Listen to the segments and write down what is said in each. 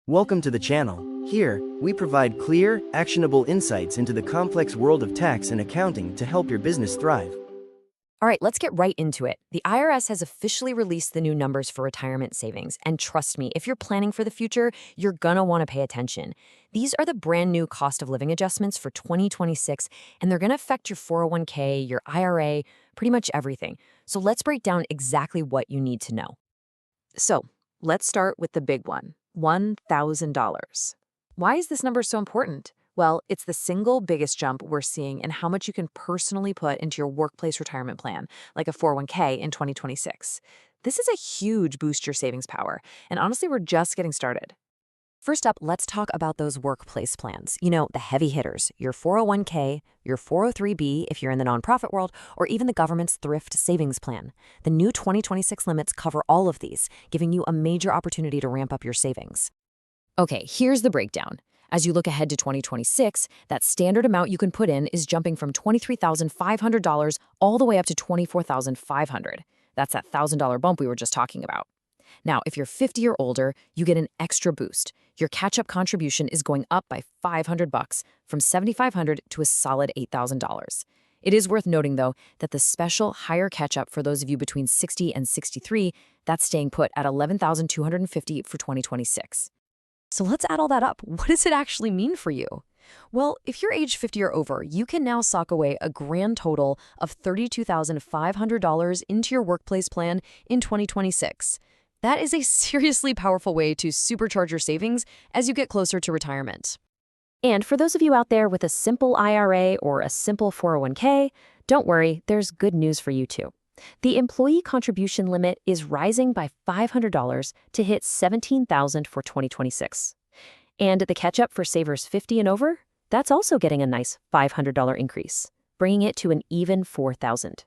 Welcome to the channel. Here, we provide clear, actionable insights into the complex world of tax and accounting to help your business thrive. All right, let's get right into it. The IRS has officially released the new numbers for retirement savings. And trust me, if you're planning for the future, you're gonna wanna pay attention. These are the brand new cost of living adjustments for 2026, and they're gonna affect your 401k, your IRA, pretty much everything. So let's break down exactly what you need to know. So let's start with the big one, $1,000. Why is this number so important? Well, it's the single biggest jump we're seeing in how much you can personally put into your workplace retirement plan, like a 401k in 2026. This is a huge boost to your savings power, and honestly, we're just getting started. First up, let's talk about those workplace plans. You know, the heavy hitters, your 401k, your 403b if you're in the nonprofit world, or even the government's thrift savings plan. The new 2026 limits cover all of these, giving you a major opportunity to ramp up your savings. Okay, here's the breakdown. As you look ahead to 2026, that standard amount you can put in is jumping from $23,500 all the way up to $24,500. That's that $1,000 bump we were just talking about. Now, if you're 50 or older, you get an extra boost. Your catch-up contribution is going up by $500 from $7,500 to a solid $8,000. It is worth noting, though, that the special higher catch-up for those of you between 60 and 63, that's staying put at $11,250 for 2026. So let's add all that up. What does it actually mean for you? Well, if you're age 50 or over, you can now sock away a grand total of $32,500 into your workplace plan in 2026. That is a seriously powerful way to supercharge your savings as you get closer to retirement. And for those of you out there with a simple IRA or a simple 401k, don't worry, there's good news for you too. The employee contribution limit is rising by $500 to hit $17,000 for 2026. And the catch-up for savers 50 and over, that's also getting a nice $500 increase, bringing it to an even $4,000.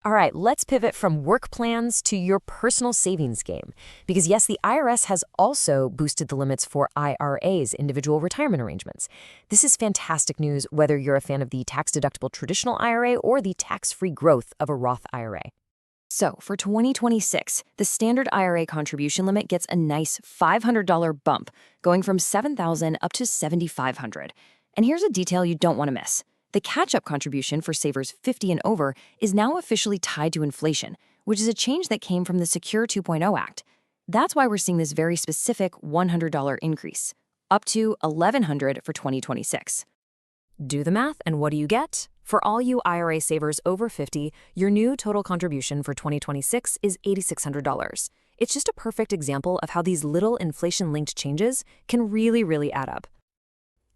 All right, let's pivot from work plans to your personal savings game. Because yes, the IRS has also boosted the limits for IRAs, individual retirement arrangements. This is fantastic news whether you're a fan of the tax-deductible traditional IRA or the tax-free growth of a Roth IRA. So for 2026, the standard IRA contribution limit gets a nice $500 bump, going from $7,000 up to $7,500. And here's a detail you don't want to miss. The catch-up contribution for savers 50 and over is now officially tied to inflation, which is a change that came from the Secure 2.0 Act. That's why we're seeing this very specific $100 increase, up to $1,100 for 2026. Do the math, and what do you get? For all you IRA savers over 50, your new total contribution for 2026 is $8,600. It's just a perfect example of how these little inflation-linked changes can really add up.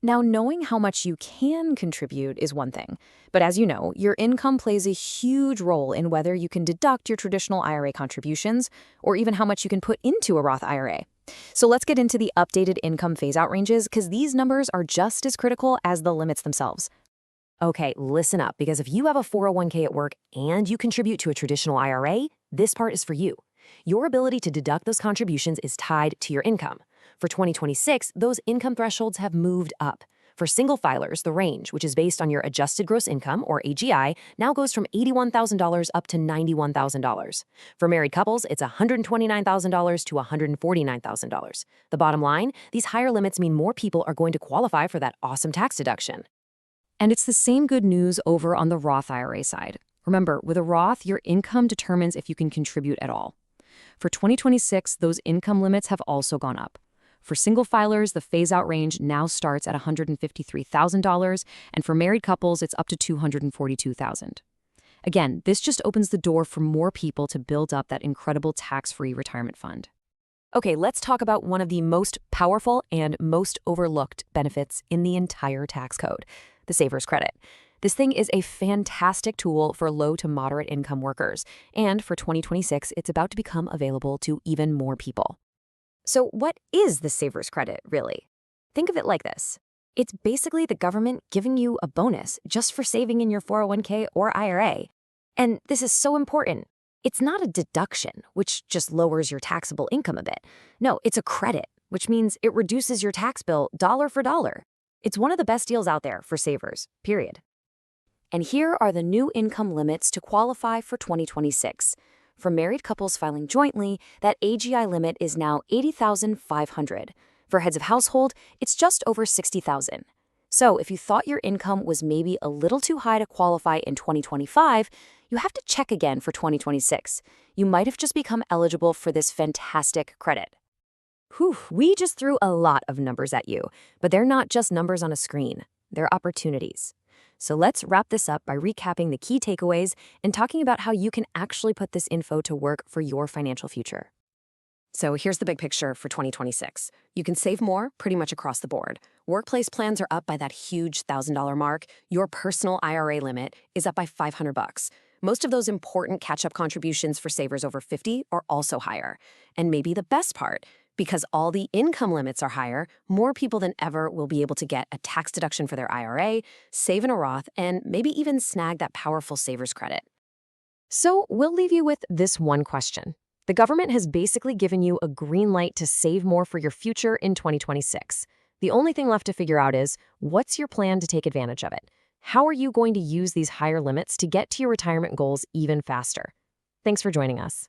Now, knowing how much you can contribute is one thing, but as you know, your income plays a huge role in whether you can deduct your traditional IRA contributions or even how much you can put into a Roth IRA. So let's get into the updated income phase-out ranges because these numbers are just as critical as the limits themselves. Okay, listen up, because if you have a 401k at work and you contribute to a traditional IRA, this part is for you. Your ability to deduct those contributions is tied to your income. For 2026, those income thresholds have moved up. For single filers, the range, which is based on your adjusted gross income, or AGI, now goes from $81,000 up to $91,000. For married couples, it's $129,000 to $149,000. The bottom line, these higher limits mean more people are going to qualify for that awesome tax deduction. And it's the same good news over on the Roth IRA side. Remember, with a Roth, your income determines if you can contribute at all. For 2026, those income limits have also gone up. For single filers, the phase-out range now starts at $153,000, and for married couples, it's up to $242,000. Again, this just opens the door for more people to build up that incredible tax-free retirement fund. Okay, let's talk about one of the most powerful and most overlooked benefits in the entire tax code, the Saver's Credit. This thing is a fantastic tool for low to moderate income workers, and for 2026, it's about to become available to even more people. So what is the Saver's Credit, really? Think of it like this. It's basically the government giving you a bonus just for saving in your 401k or IRA. And this is so important. It's not a deduction, which just lowers your taxable income a bit. No, it's a credit, which means it reduces your tax bill dollar for dollar. It's one of the best deals out there for savers, period. And here are the new income limits to qualify for 2026. For married couples filing jointly, that AGI limit is now $80,500. For heads of household, it's just over $60,000. So if you thought your income was maybe a little too high to qualify in 2025, you have to check again for 2026. You might have just become eligible for this fantastic credit. Whew, we just threw a lot of numbers at you, but they're not just numbers on a screen. They're opportunities. So let's wrap this up by recapping the key takeaways and talking about how you can actually put this info to work for your financial future. So here's the big picture for 2026. You can save more pretty much across the board. Workplace plans are up by that huge $1,000 mark. Your personal IRA limit is up by $500. Most of those important catch-up contributions for savers over 50 are also higher. And maybe the best part, because all the income limits are higher, more people than ever will be able to get a tax deduction for their IRA, save in a Roth, and maybe even snag that powerful savers credit. So we'll leave you with this one question. The government has basically given you a green light to save more for your future in 2026. The only thing left to figure out is, what's your plan to take advantage of it? How are you going to use these higher limits to get to your retirement goals even faster? Thanks for joining us.